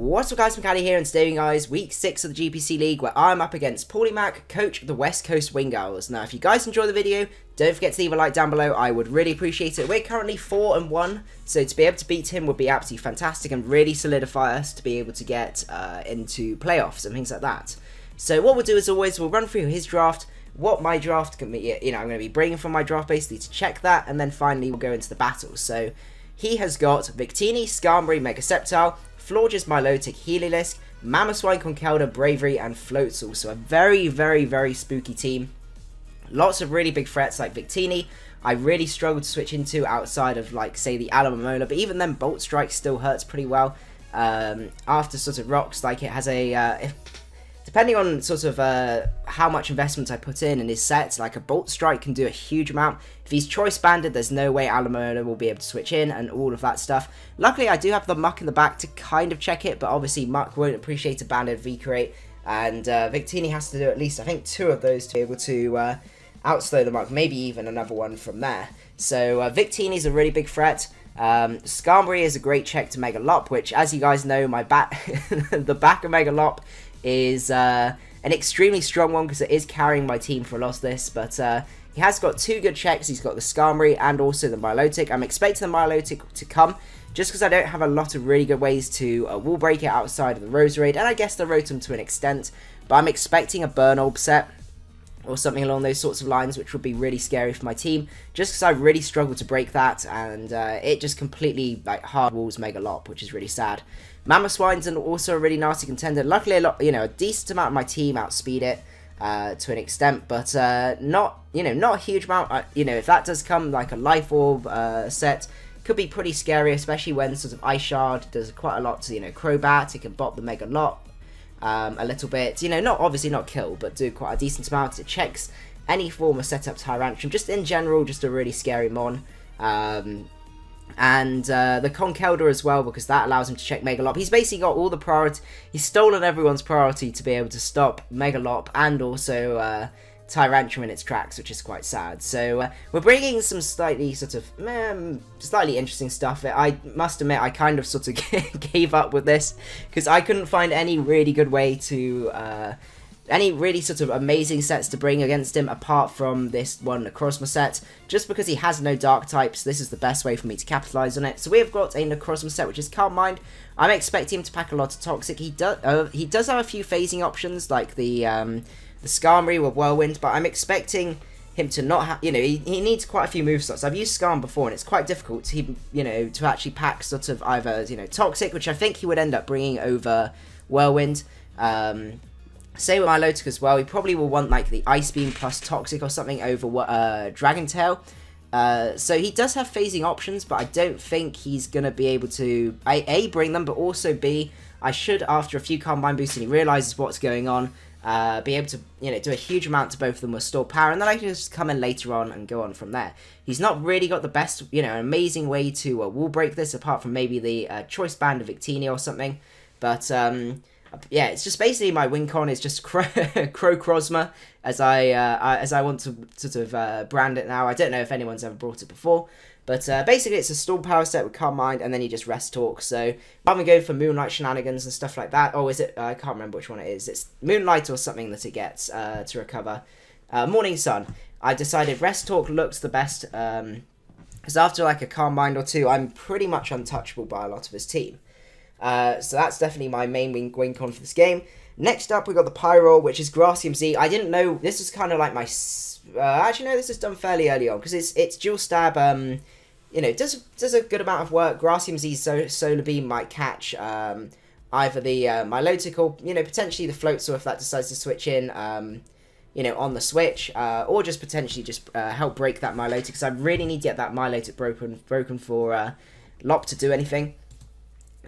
What's up guys, macadii here, and today guys, week 6 of the GPC League, where I'm up against PaullyMac, coach of the West Coast Wingulls. Now if you guys enjoy the video, don't forget to leave a like down below, I would really appreciate it. We're currently 4-1, so to be able to beat him would be absolutely fantastic and really solidify us to be able to get into playoffs and things like that. So what we'll do as always, we'll run through his draft, what my draft can be, I'm going to be bringing from my draft basically to check that, and then finally we'll go into the battles. So he has got Victini, Skarmory, Mega Sceptile, Florges, Milotic, Heliolisk, Mamoswine, Conkeldurr, Bravery, and Floatzel. So a very, very, very spooky team. Lots of really big threats like Victini. I really struggled to switch into outside of, like, say, the Alomomola, but even then, Bolt Strike still hurts pretty well. After sort of Rocks, like, it has a... depending on sort of how much investment I put in his sets, like a Bolt Strike can do a huge amount. If he's choice banded, there's no way Alomomola will be able to switch in and all of that stuff. Luckily, I do have the Muck in the back to kind of check it, but obviously Muck won't appreciate a banded V-Create, and Victini has to do at least, I think, 2 of those to be able to outslow the Muck, maybe even another one from there. So Victini is a really big threat. Skarmory is a great check to Mega Lop, which, as you guys know, my the back of Mega Lop is an extremely strong one because it is carrying my team for a lot of this, but he has got 2 good checks. He's got the Skarmory and also the Milotic. I'm expecting the Milotic to come just because I don't have a lot of really good ways to wall break it outside of the Roserade, and I guess the Rotom to an extent, but I'm expecting a Burn set or something along those sorts of lines, which would be really scary for my team, just because I really struggle to break that, and it just completely like hard walls Mega Lop, which is really sad. Mamoswine's also a really nasty contender. Luckily, a decent amount of my team outspeed it to an extent, but not a huge amount. If that does come like a Life Orb set, could be pretty scary, especially when sort of Ice Shard does quite a lot to Crobat. It can bop the Mega Lop a little bit, obviously not kill, but do quite a decent amount. It checks any form of setup Tyrantrum, just in general, just a really scary mon. And the Conkeldurr as well, because that allows him to check Mega Lop. He's basically got all the priority. He's stolen everyone's priority to be able to stop Mega Lop and also Tyrantrum in its tracks, which is quite sad. So we're bringing some slightly sort of slightly interesting stuff. I must admit, I kind of sort of gave up with this because I couldn't find any really good way to any really sort of amazing sets to bring against him apart from this one Necrozma set, just because he has no dark types. This is the best way for me to capitalize on it. So we have got a Necrozma set, which is Calm Mind. I'm expecting him to pack a lot of Toxic. He does have a few phasing options, like the Skarmory with Whirlwind, but I'm expecting him to not have, he needs quite a few move slots. I've used Skarm before, and it's quite difficult to, to actually pack sort of either, Toxic, which I think he would end up bringing over Whirlwind. Same with Milotic as well. He probably will want like the Ice Beam plus Toxic or something over Dragon Tail. So he does have phasing options, but I don't think he's going to be able to A, bring them, but also B, I should, after a few Combine boosts and he realizes what's going on, be able to, do a huge amount to both of them with Store Power, and then I can just come in later on and go on from there. He's not really got the best, amazing way to wall break this, apart from maybe the Choice Band of Victini or something, but yeah, it's just basically my win con is just Crocrozma, as I want to sort of brand it now. I don't know if anyone's ever brought it before, but basically it's a Storm Power set with Calm Mind, and then you just Rest Talk. So rather than go for Moonlight shenanigans and stuff like that, is it? I can't remember which one it is. It's Moonlight or something that it gets to recover. Morning Sun. I decided Rest Talk looks the best, because after like a Calm Mind or 2, I'm pretty much untouchable by a lot of his team. So that's definitely my main win con for this game. Next up, we got the Pyroar, which is Grassium Z. I didn't know, this is kind of like my, actually no, this is done fairly early on, because it's dual stab, does a good amount of work. Grassium Z's Solar Beam might catch, either the Milotic or, potentially the Floatzel if that decides to switch in, on the switch, or just potentially just help break that Milotic, because I really need to get that Milotic broken for Lop to do anything.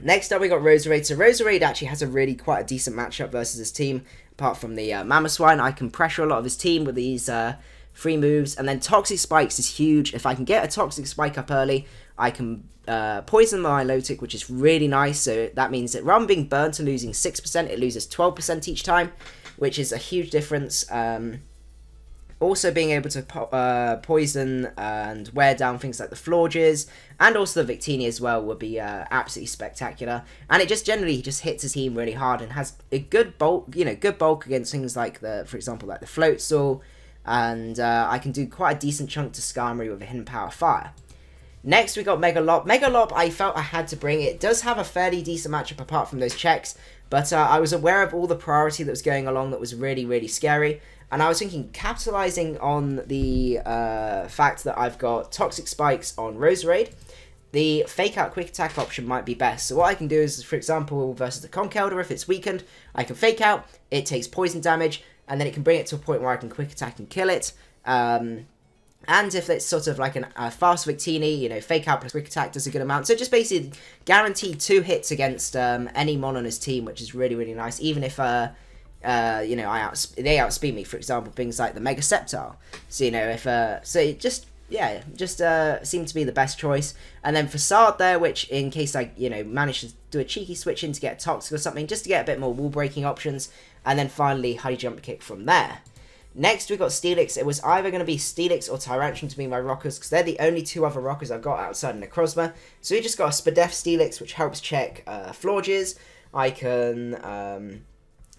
Next up, we got Roserade. So Roserade actually has quite a decent matchup versus his team. Apart from the Mamoswine, I can pressure a lot of his team with these 3 moves. And then Toxic Spikes is huge. If I can get a Toxic Spike up early, I can poison my Milotic, which is really nice. So that means that rather than being burnt and losing 6%, it loses 12% each time, which is a huge difference. Also being able to poison and wear down things like the Florges and also the Victini as well would be absolutely spectacular. And it just generally just hits his team really hard and has a good bulk, good bulk against things like for example, like the Floatzel. And I can do quite a decent chunk to Skarmory with a Hidden Power Fire. Next, we got Megalop. Megalop, I felt I had to bring. It does have a fairly decent matchup apart from those checks, but I was aware of all the priority that was going along that was really, really scary. And I was thinking, capitalizing on the fact that I've got Toxic Spikes on Roserade, the Fake Out Quick Attack option might be best. So what I can do is, for example, versus the Conkeldurr, if it's weakened, I can Fake Out, it takes poison damage, and then it can bring it to a point where I can Quick Attack and kill it. And if it's sort of like a fast Victini, Fake Out plus Quick Attack does a good amount. So just basically guaranteed 2 hits against any mon on his team, which is really, really nice. Even if, they outspeed me, for example, things like the Mega Sceptile. So, so it just seemed to be the best choice. And then Facade there, which in case I, manage to do a cheeky switch in to get a Toxic or something, just to get a bit more wall breaking options. And then finally, High Jump Kick from there. Next, we got Steelix. It was either going to be Steelix or Tyrantrum to be my rockers, because they're the only 2 other rockers I've got outside of Necrozma. So we just got a Spadef Steelix, which helps check Florges. I can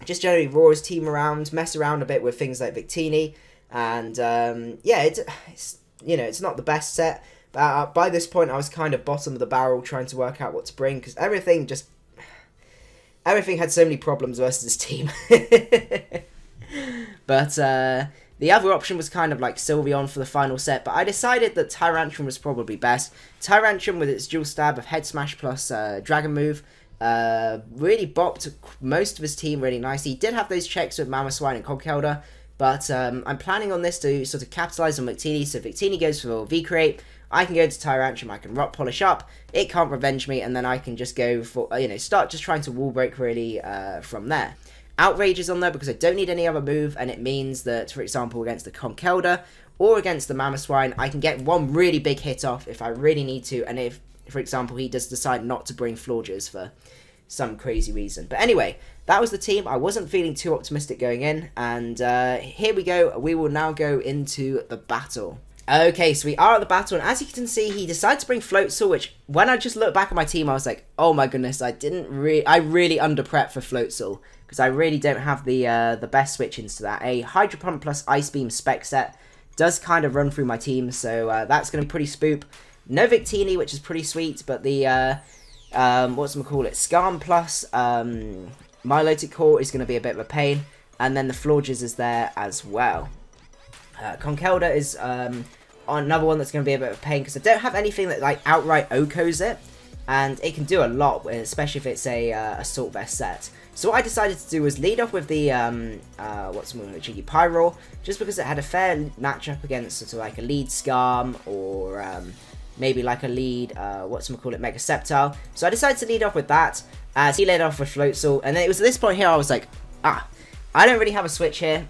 just generally roar his team around, mess around a bit with things like Victini. And, it's not the best set. But by this point, I was kind of bottom of the barrel trying to work out what to bring, because everything had so many problems versus his team. But the other option was kind of like Sylveon for the final set, but I decided that Tyrantrum was probably best. Tyrantrum with its dual stab of Head Smash plus Dragon Move really bopped most of his team really nicely. He did have those checks with Mamoswine and Conkeldurr, but I'm planning on this to sort of capitalize on Victini. So Victini goes for V-Create, I can go to Tyrantrum, I can Rock Polish up, it can't revenge me, and then I can just go for, start just trying to wall break really from there. Outrage is on there because I don't need any other move, and it means that, for example, against the Conkeldurr or against the Mamoswine, I can get one really big hit off if I really need to, and if, for example, he does decide not to bring Florges for some crazy reason. But anyway, that was the team. I wasn't feeling too optimistic going in, and here we go. We will now go into the battle. Okay, so we are at the battle, and as you can see, he decided to bring Floatzel, which, when I just looked back at my team, I was like, oh my goodness, I really under-prepped for Floatzel, because I really don't have the best switch-ins to that. A Hydro Pump plus Ice Beam spec set does kind of run through my team, so that's going to be pretty spoop. No Victini, which is pretty sweet, but the, Skarm plus Milotic Core is going to be a bit of a pain, and then the Florges is there as well. Conkeldurr is another one that's going to be a bit of a pain, because I don't have anything that like outright OHKOs it, and it can do a lot, especially if it's a Assault Vest set. So what I decided to do was lead off with the Cheeky Pyroar, just because it had a fair matchup against sort of like a lead Skarm or maybe like a lead Mega Sceptile. So I decided to lead off with that, as he led off with Floatzel, and then it was at this point here I was like, I don't really have a switch here.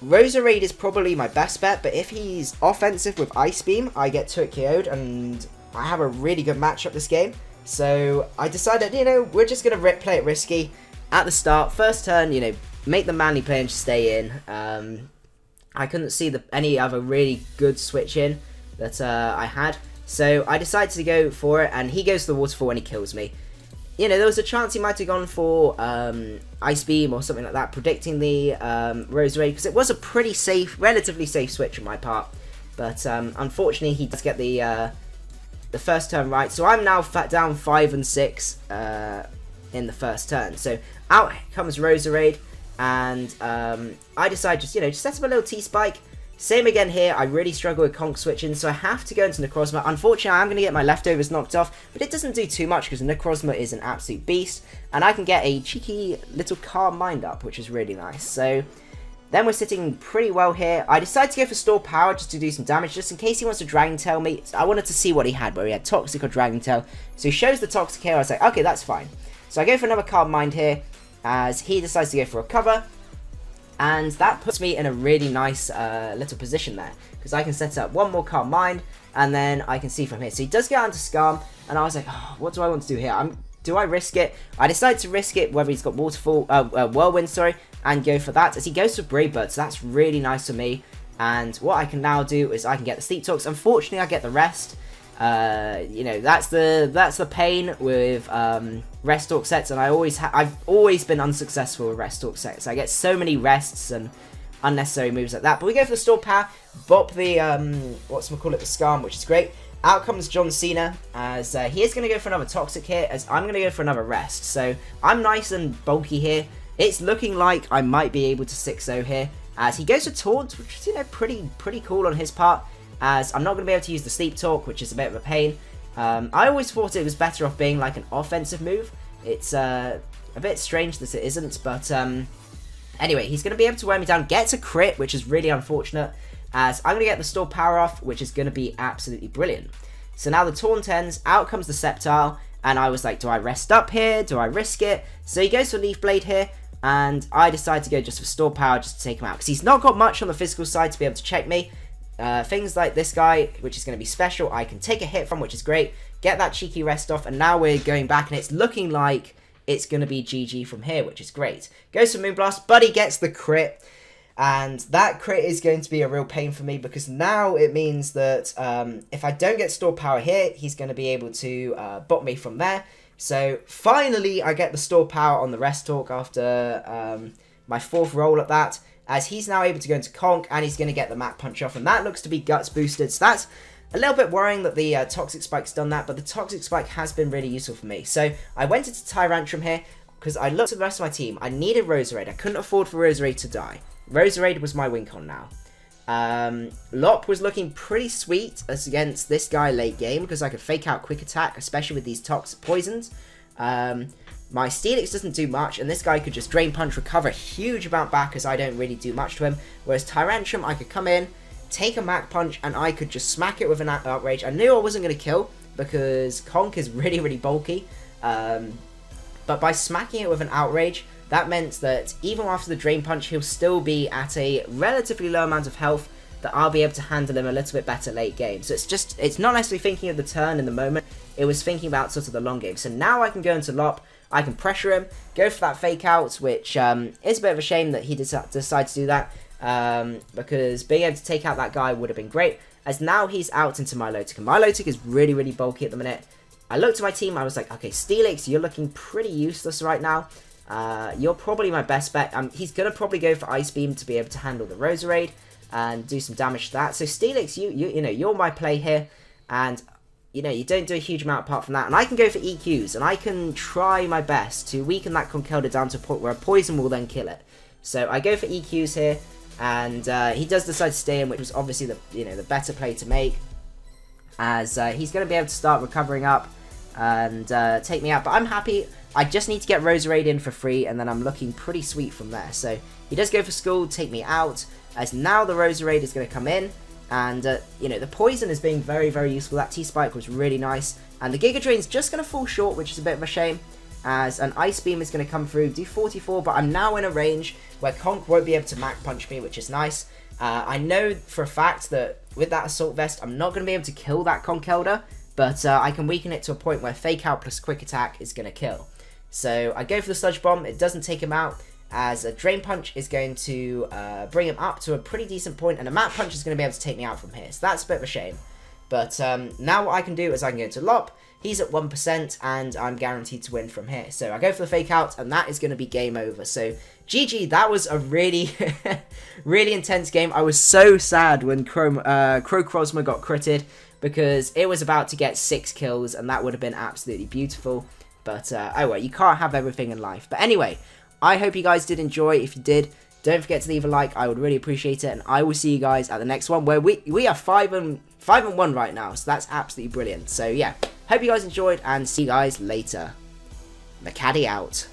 Roserade is probably my best bet, but if he's offensive with Ice Beam, I get 2 KO'd, and I have a really good matchup this game. So I decided, we're just going to play it risky at the start. First turn, make the manly play and just stay in. I couldn't see any other really good switch in that I had. So I decided to go for it, and he goes to the Waterfall and he kills me. There was a chance he might have gone for Ice Beam or something like that, predicting the Roserade, because it was a pretty safe, relatively safe switch on my part. But unfortunately, he does get the first turn right. So I'm now down 5 and 6 in the first turn. So out comes Roserade, and I decide just set up a little T-Spike. Same again here, I really struggle with Conk switching, so I have to go into Necrozma. Unfortunately, I'm going to get my leftovers knocked off, but it doesn't do too much because Necrozma is an absolute beast, and I can get a cheeky little Calm Mind up, which is really nice. So then we're sitting pretty well here. I decided to go for Store Power just to do some damage, just in case he wants to Dragon Tail me. I wanted to see what he had, where he had Toxic or Dragon Tail. So he shows the Toxic here, I was like, okay, that's fine. So I go for another Calm Mind here, as he decides to go for a cover. And that puts me in a really nice little position there, because I can set up one more Calm Mind, and then I can see from here. So he does get onto Skarm, and I was like, oh, what do I want to do here? Do I risk it? I decided to risk it, whether he's got Whirlwind, sorry, and go for that, as he goes for Brave Bird, so that's really nice for me. And what I can now do is I can get the Sleep Talks. Unfortunately, I get the rest. You know, that's the pain with rest talk sets, and I've always been unsuccessful with rest talk sets. I get so many rests and unnecessary moves like that. But we go for the Store Power, bop the the Scarm, which is great. Out comes John Cena, as he is going to go for another Toxic here, as I'm going to go for another rest. So I'm nice and bulky here. It's looking like I might be able to 6-0 here, as he goes for Taunt, which is, you know, pretty cool on his part, as I'm not going to be able to use the Sleep Talk, which is a bit of a pain. I always thought it was better off being like an offensive move. It's a bit strange that it isn't, but anyway, he's going to be able to wear me down, gets a crit, which is really unfortunate, as I'm going to get the Store Power off, which is going to be absolutely brilliant. So now the Taunt ends, out comes the Sceptile, and I was like, do I rest up here? Do I risk it? So he goes for Leaf Blade here, and I decide to go just for Store Power just to take him out, because he's not got much on the physical side to be able to check me. Things like this guy, which is going to be special, I can take a hit from, which is great, get that cheeky rest off, and now we're going back, and it's looking like it's going to be GG from here, which is great. Goes for Moonblast, but he gets the crit, and that crit is going to be a real pain for me, because now it means that if I don't get Store Power here, he's going to be able to bot me from there. So finally I get the Store Power on the Rest Talk after my 4th roll at that, as he's now able to go into Conk, and he's going to get the Mach Punch off, and that looks to be Guts boosted. So that's a little bit worrying that the Toxic Spike's done that, but the Toxic Spike has been really useful for me. So I went into Tyrantrum here, because I looked at the rest of my team. I needed Roserade. I couldn't afford for Roserade to die. Roserade was my win con now. Lop was looking pretty sweet as against this guy late game, because I could fake out Quick Attack, especially with these toxic poisons. My Steelix doesn't do much, and this guy could just Drain Punch, recover a huge amount back, as I don't really do much to him. Whereas Tyrantrum, I could come in, take a Mach Punch, and I could just smack it with an Outrage. I knew I wasn't going to kill, because Conk is really bulky. But by smacking it with an Outrage, that meant that even after the Drain Punch, he'll still be at a relatively low amount of health, that I'll be able to handle him a little bit better late game. So it's not necessarily thinking of the turn in the moment, it was thinking about sort of the long game. So now I can go into Lop, I can pressure him, go for that fake out, which is a bit of a shame that he decided to do that, because being able to take out that guy would have been great, as now he's out into Milotic, and Milotic is really bulky at the minute. I looked at my team, I was like, okay, Steelix, you're looking pretty useless right now. You're probably my best bet. He's going to probably go for Ice Beam to be able to handle the Roserade and do some damage to that. So Steelix, you know, you're my play here, and you know, you don't do a huge amount apart from that. And I can go for EQs, and I can try my best to weaken that Conkeldurr down to a point where a poison will then kill it. So I go for EQs here, and he does decide to stay in, which was obviously the better play to make, as he's going to be able to start recovering up and take me out. But I'm happy. I just need to get Roserade in for free, and then I'm looking pretty sweet from there. So he does go for School, take me out, as now the Roserade is going to come in. And, you know, the poison is being very useful. That T-Spike was really nice. And the Giga Drain's just going to fall short, which is a bit of a shame, as an Ice Beam is going to come through, do 44, but I'm now in a range where Conk won't be able to Mach Punch me, which is nice. I know for a fact that with that Assault Vest, I'm not going to be able to kill that Conkeldurr, but I can weaken it to a point where Fake Out plus Quick Attack is going to kill. So I go for the Sludge Bomb, it doesn't take him out, as a Drain Punch is going to bring him up to a pretty decent point, and a Mach Punch is going to be able to take me out from here. So that's a bit of a shame. But now what I can do is I can go to Lop, he's at 1%, and I'm guaranteed to win from here. So I go for the Fake Out, and that is going to be game over. So GG, that was a really, really intense game. I was so sad when Crocrosma got critted, because it was about to get 6 kills, and that would have been absolutely beautiful. But, oh well, you can't have everything in life. But anyway, I hope you guys did enjoy. If you did, don't forget to leave a like. I would really appreciate it. And I will see you guys at the next one, where we are 5-1 right now. So that's absolutely brilliant. So yeah, hope you guys enjoyed, and see you guys later. Macadii out.